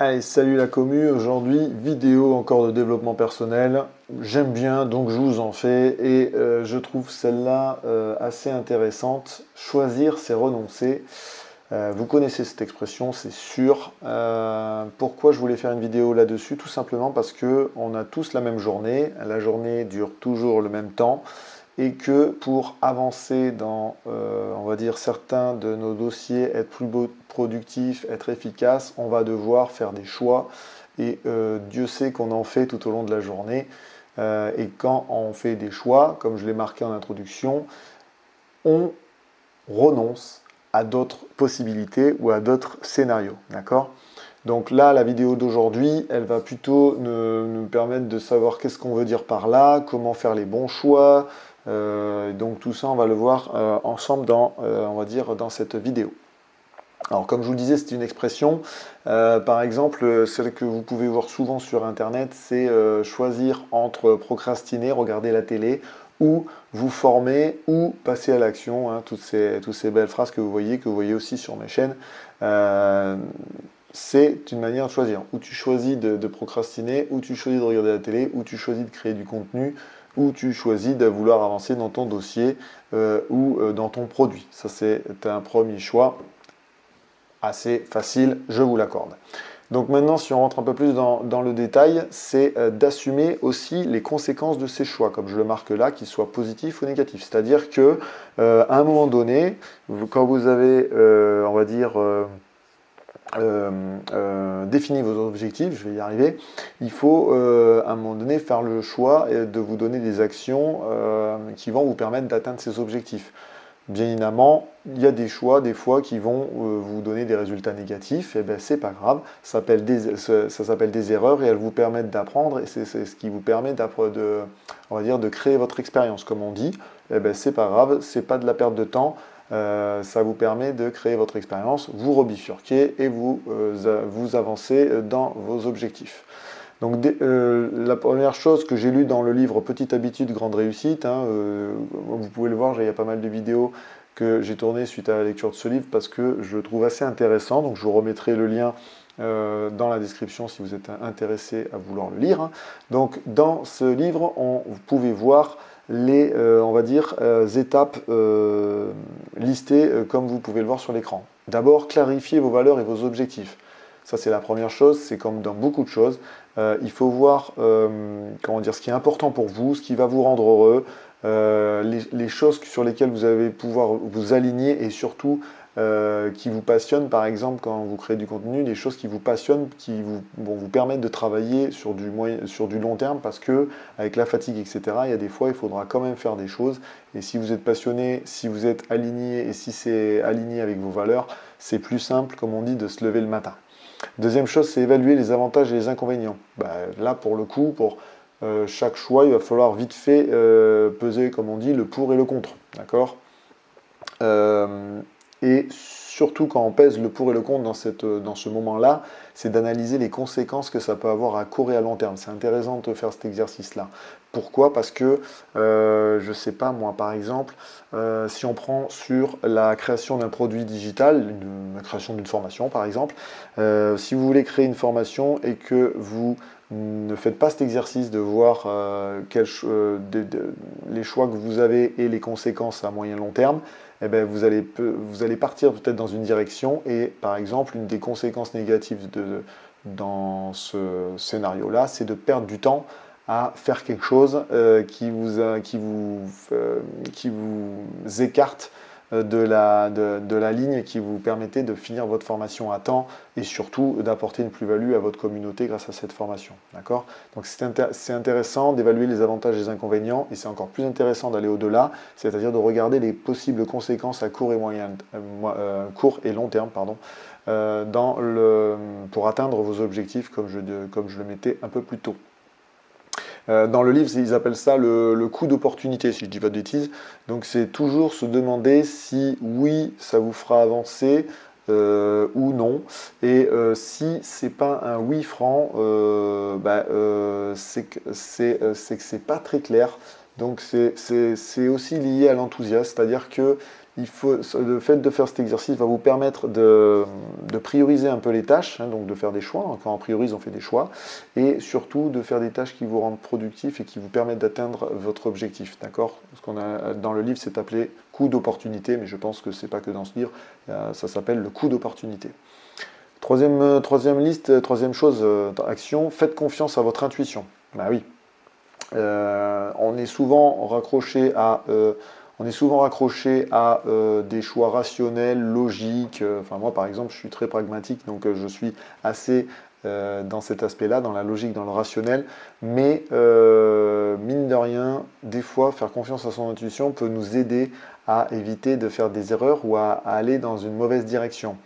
Allez, salut la commu, aujourd'hui vidéo encore de développement personnel. J'aime bien donc je vous en fais et je trouve celle-là assez intéressante. Choisir c'est renoncer. Vous connaissez cette expression, c'est sûr. Pourquoi je voulais faire une vidéo là-dessus? Tout simplement parce que on a tous la même journée. La journée dure toujours le même temps et que pour avancer dans, on va dire, certains de nos dossiers, être plus productif, être efficace, on va devoir faire des choix et Dieu sait qu'on en fait tout au long de la journée. Et quand on fait des choix, comme je l'ai marqué en introduction, on renonce à d'autres possibilités ou à d'autres scénarios, d'accord? Donc là, la vidéo d'aujourd'hui, elle va plutôt nous permettre de savoir qu'est-ce qu'on veut dire par là, comment faire les bons choix. Donc tout ça, on va le voir ensemble dans, on va dire, dans cette vidéo. Alors comme je vous le disais, c'est une expression. Par exemple, celle que vous pouvez voir souvent sur Internet, c'est choisir entre procrastiner, regarder la télé, ou vous former, ou passer à l'action. Hein, toutes ces belles phrases que vous voyez aussi sur mes chaînes. C'est une manière de choisir. Ou tu choisis de procrastiner, ou tu choisis de regarder la télé, ou tu choisis de créer du contenu, ou tu choisis de vouloir avancer dans ton dossier ou dans ton produit. Ça, c'est un premier choix assez facile, je vous l'accorde. Donc maintenant, si on rentre un peu plus dans le détail, c'est d'assumer aussi les conséquences de ces choix, comme je le marque là, qu'ils soient positifs ou négatifs. C'est-à-dire que à un moment donné, quand vous avez, on va dire, défini vos objectifs, je vais y arriver, il faut à un moment donné faire le choix de vous donner des actions qui vont vous permettre d'atteindre ces objectifs. Bien évidemment, il y a des choix, des fois, qui vont vous donner des résultats négatifs, et bien c'est pas grave, ça s'appelle des erreurs et elles vous permettent d'apprendre, et c'est ce qui vous permet on va dire, de créer votre expérience, comme on dit. Et ben c'est pas grave, c'est pas de la perte de temps, ça vous permet de créer votre expérience, vous rebifurquez et vous avancez dans vos objectifs. Donc la première chose que j'ai lue dans le livre Petite habitude, grande réussite, hein, vous pouvez le voir, il y a pas mal de vidéos que j'ai tournées suite à la lecture de ce livre parce que je le trouve assez intéressant. Donc je vous remettrai le lien dans la description si vous êtes intéressé à vouloir le lire. Donc dans ce livre, vous pouvez voir les, on va dire, étapes listées comme vous pouvez le voir sur l'écran. D'abord, clarifiez vos valeurs et vos objectifs. Ça, c'est la première chose. C'est comme dans beaucoup de choses. Il faut voir comment dire, ce qui est important pour vous, ce qui va vous rendre heureux, les choses sur lesquelles vous allez pouvoir vous aligner et surtout qui vous passionnent. Par exemple, quand vous créez du contenu, les choses qui vous passionnent, qui vont vous permettre de travailler sur du long terme parce que avec la fatigue, etc., il y a des fois, il faudra quand même faire des choses. Et si vous êtes passionné, si vous êtes aligné et si c'est aligné avec vos valeurs, c'est plus simple, comme on dit, de se lever le matin. Deuxième chose, c'est évaluer les avantages et les inconvénients. Là, pour le coup, pour chaque choix, il va falloir vite fait peser, comme on dit, le pour et le contre. D'accord Et surtout quand on pèse le pour et le contre dans ce moment-là, c'est d'analyser les conséquences que ça peut avoir à court et à long terme. C'est intéressant de faire cet exercice-là. Pourquoi? Parce que, je ne sais pas, moi par exemple, si on prend sur la création d'un produit digital, la création d'une formation par exemple, si vous voulez créer une formation et que vous ne faites pas cet exercice de voir les choix que vous avez et les conséquences à moyen long terme, eh ben vous allez partir peut-être dans une direction et par exemple une des conséquences négatives dans ce scénario-là, c'est de perdre du temps à faire quelque chose qui vous écarte de la ligne qui vous permettait de finir votre formation à temps et surtout d'apporter une plus-value à votre communauté grâce à cette formation. D'accord? Donc c'est intéressant d'évaluer les avantages et les inconvénients et c'est encore plus intéressant d'aller au-delà, c'est-à-dire de regarder les possibles conséquences à court et long terme, pardon, pour atteindre vos objectifs comme je le mettais un peu plus tôt. Dans le livre, ils appellent ça le coût d'opportunité, si je ne dis pas de bêtises. Donc c'est toujours se demander si oui, ça vous fera avancer ou non. Et si c'est pas un oui franc, c'est que c'est pas très clair. Donc c'est aussi lié à l'enthousiasme, c'est-à-dire que le fait de faire cet exercice va vous permettre de prioriser un peu les tâches, hein, donc de faire des choix. Quand on priorise, on fait des choix, et surtout de faire des tâches qui vous rendent productif et qui vous permettent d'atteindre votre objectif. D'accord? Ce qu'on a dans le livre, c'est appelé coup d'opportunité, mais je pense que c'est pas que dans ce livre, ça s'appelle le coup d'opportunité. Troisième liste, troisième chose, action, faites confiance à votre intuition. Bah oui, on est souvent raccroché à des choix rationnels, logiques. Enfin, moi, par exemple, je suis très pragmatique, donc je suis assez dans cet aspect-là, dans la logique, dans le rationnel. Mais mine de rien, des fois, faire confiance à son intuition peut nous aider à éviter de faire des erreurs ou à aller dans une mauvaise direction.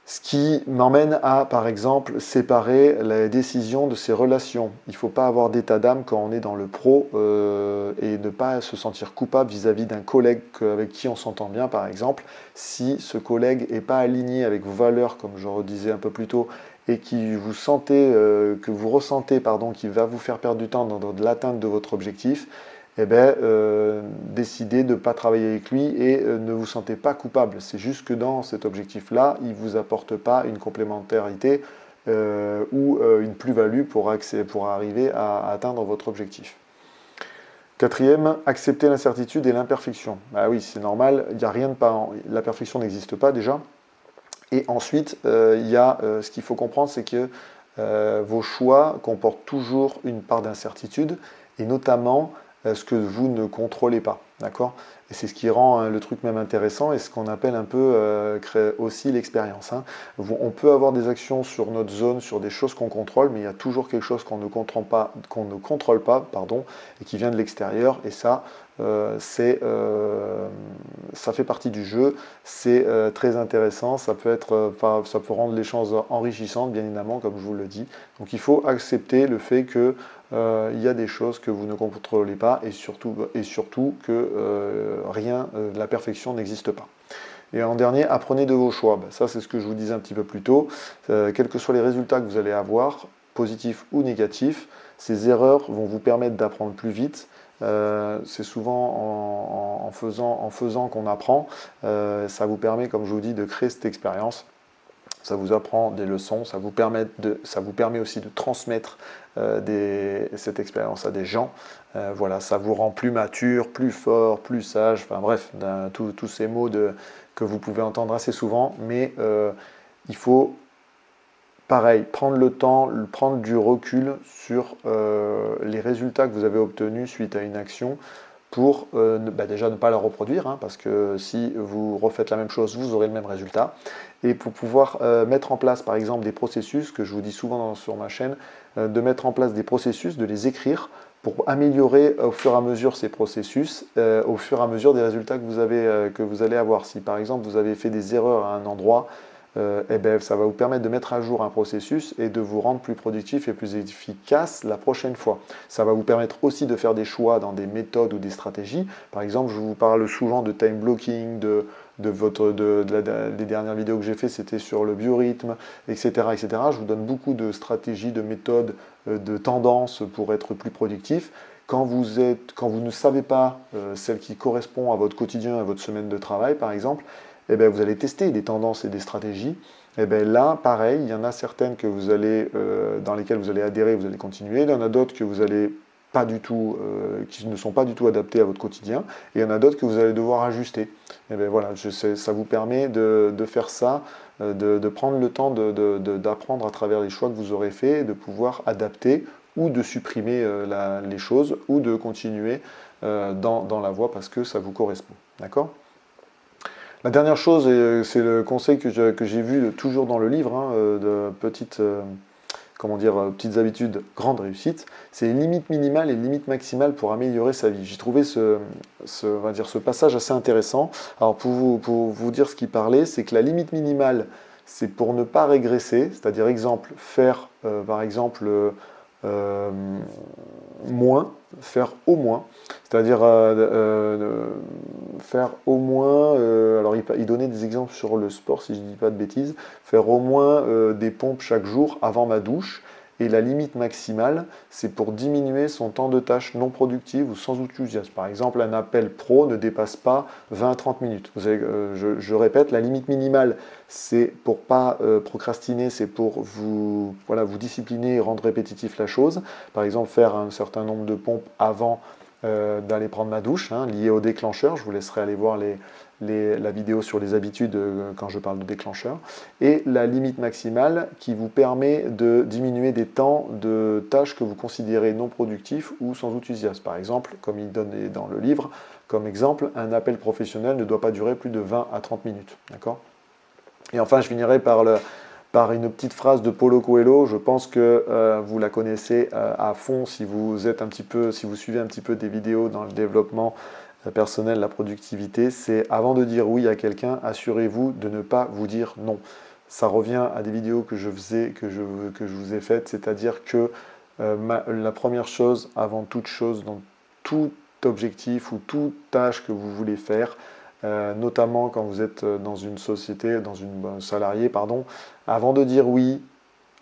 Ce qui m'emmène à, par exemple, séparer la décision de ses relations. Il ne faut pas avoir d'état d'âme quand on est dans le pro et ne pas se sentir coupable vis-à-vis d'un collègue avec qui on s'entend bien, par exemple. Si ce collègue n'est pas aligné avec vos valeurs, comme je redisais un peu plus tôt, et que vous ressentez, pardon, qui va vous faire perdre du temps dans l'atteinte de votre objectif, eh bien, décidez de ne pas travailler avec lui et ne vous sentez pas coupable. C'est juste que dans cet objectif-là, il ne vous apporte pas une complémentarité ou une plus-value pour arriver à atteindre votre objectif. Quatrième, accepter l'incertitude et l'imperfection. Bah oui, c'est normal, il y a rien de pas, la perfection n'existe pas déjà. Et ensuite, il y a ce qu'il faut comprendre, c'est que vos choix comportent toujours une part d'incertitude, et notamment ce que vous ne contrôlez pas. D'accord? Et c'est ce qui rend le truc même intéressant et ce qu'on appelle un peu aussi l'expérience. Hein. On peut avoir des actions sur notre zone, sur des choses qu'on contrôle, mais il y a toujours quelque chose qu'on ne contrôle pas, pardon, et qui vient de l'extérieur. Et ça, ça fait partie du jeu. C'est très intéressant. Ça peut rendre les choses enrichissantes, bien évidemment, comme je vous le dis. Donc il faut accepter le fait que il y a des choses que vous ne contrôlez pas et surtout que la perfection n'existe pas. Et en dernier, apprenez de vos choix. Ben, ça, c'est ce que je vous disais un petit peu plus tôt. Quels que soient les résultats que vous allez avoir, positifs ou négatifs, ces erreurs vont vous permettre d'apprendre plus vite. C'est souvent en faisant qu'on apprend. Ça vous permet, comme je vous dis, de créer cette expérience. Ça vous apprend des leçons, ça vous permet aussi de transmettre cette expérience à des gens. Voilà, ça vous rend plus mature, plus fort, plus sage, enfin bref, tous ces mots que vous pouvez entendre assez souvent, mais il faut, pareil, prendre le temps, prendre du recul sur les résultats que vous avez obtenus suite à une action pour déjà ne pas la reproduire, hein, parce que si vous refaites la même chose, vous aurez le même résultat. Et pour pouvoir mettre en place, par exemple, des processus, que je vous dis souvent sur ma chaîne, de mettre en place des processus, de les écrire pour améliorer au fur et à mesure ces processus, au fur et à mesure des résultats que vous allez avoir. Si par exemple vous avez fait des erreurs à un endroit, ça va vous permettre de mettre à jour un processus et de vous rendre plus productif et plus efficace la prochaine fois. Ça va vous permettre aussi de faire des choix dans des méthodes ou des stratégies. Par exemple, je vous parle souvent de time blocking, les dernières vidéos que j'ai fait, c'était sur le biorhythme, etc., etc. Je vous donne beaucoup de stratégies, de méthodes, de tendances pour être plus productif. Quand vous ne savez pas celle qui correspond à votre quotidien, à votre semaine de travail, par exemple, vous allez tester des tendances et des stratégies. Là, pareil, il y en a certaines dans lesquelles vous allez adhérer, vous allez continuer. Il y en a d'autres que vous allez pas du tout, qui ne sont pas du tout adaptées à votre quotidien. Et il y en a d'autres que vous allez devoir ajuster. Voilà, ça vous permet de faire ça, de prendre le temps d'apprendre à travers les choix que vous aurez faits, et de pouvoir adapter ou de supprimer les choses ou de continuer dans la voie parce que ça vous correspond. D'accord ? La dernière chose, et c'est le conseil que j'ai vu toujours dans le livre, hein, de petites habitudes, grandes réussites, c'est une limite minimale et une limite maximale pour améliorer sa vie. J'ai trouvé ce passage assez intéressant. Alors pour vous dire ce qu'il parlait, c'est que la limite minimale, c'est pour ne pas régresser, c'est-à-dire faire par exemple moins, faire au moins, c'est-à-dire faire au moins, alors il donnait des exemples sur le sport si je ne dis pas de bêtises, faire au moins des pompes chaque jour avant ma douche Et la limite maximale, c'est pour diminuer son temps de tâche non productive ou sans enthousiasme. Par exemple, un appel pro ne dépasse pas 20 à 30 minutes. Vous savez, je répète, la limite minimale, c'est pour pas procrastiner, c'est pour vous, voilà, vous discipliner et rendre répétitif la chose. Par exemple, faire un certain nombre de pompes avant d'aller prendre ma douche, hein, lié au déclencheur. Je vous laisserai aller voir la vidéo sur les habitudes quand je parle de déclencheur. Et la limite maximale qui vous permet de diminuer des temps de tâches que vous considérez non productifs ou sans enthousiasme. Par exemple, comme il donne dans le livre, comme exemple, un appel professionnel ne doit pas durer plus de 20 à 30 minutes. D'accord ? Et enfin, je finirai par une petite phrase de Paulo Coelho. Je pense que vous la connaissez à fond si vous suivez un petit peu des vidéos dans le développement personnel, la productivité. C'est avant de dire oui à quelqu'un, assurez-vous de ne pas vous dire non. Ça revient à des vidéos que je vous ai faites, c'est-à-dire que la première chose, avant toute chose, dans tout objectif ou toute tâche que vous voulez faire, notamment quand vous êtes dans une société, dans une salarié, pardon, avant de dire oui,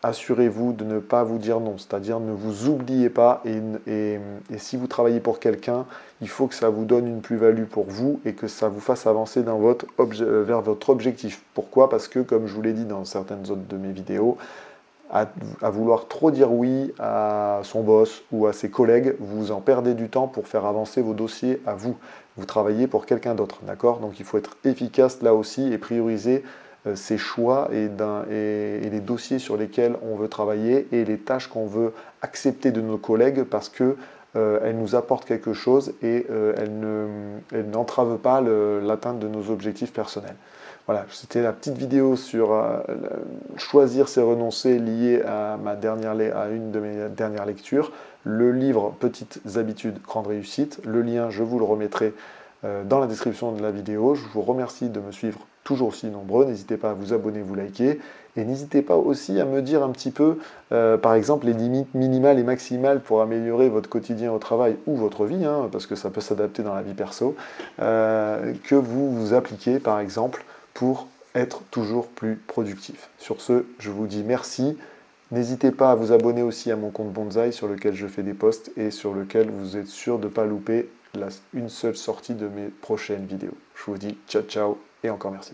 assurez-vous de ne pas vous dire non, c'est-à-dire ne vous oubliez pas et si vous travaillez pour quelqu'un, il faut que ça vous donne une plus-value pour vous et que ça vous fasse avancer vers votre objectif. Pourquoi? Parce que, comme je vous l'ai dit dans certaines autres de mes vidéos, à vouloir trop dire oui à son boss ou à ses collègues, vous en perdez du temps pour faire avancer vos dossiers à vous. Vous travaillez pour quelqu'un d'autre, d'accord? Donc il faut être efficace là aussi et prioriser ses choix et les dossiers sur lesquels on veut travailler et les tâches qu'on veut accepter de nos collègues parce que elles nous apportent quelque chose et elles n'entravent pas l'atteinte de nos objectifs personnels. Voilà, c'était la petite vidéo sur choisir ses renoncés lié à une de mes dernières lectures. Le livre Petites habitudes, grande réussite. Le lien, je vous le remettrai dans la description de la vidéo. Je vous remercie de me suivre toujours aussi nombreux. N'hésitez pas à vous abonner, vous liker. Et n'hésitez pas aussi à me dire un petit peu, par exemple, les limites minimales et maximales pour améliorer votre quotidien au travail ou votre vie, hein, parce que ça peut s'adapter dans la vie perso, que vous appliquez, par exemple, pour être toujours plus productif. Sur ce, je vous dis merci. N'hésitez pas à vous abonner aussi à mon compte Bonsaï sur lequel je fais des posts et sur lequel vous êtes sûr de ne pas louper une seule sortie de mes prochaines vidéos. Je vous dis ciao ciao et encore merci.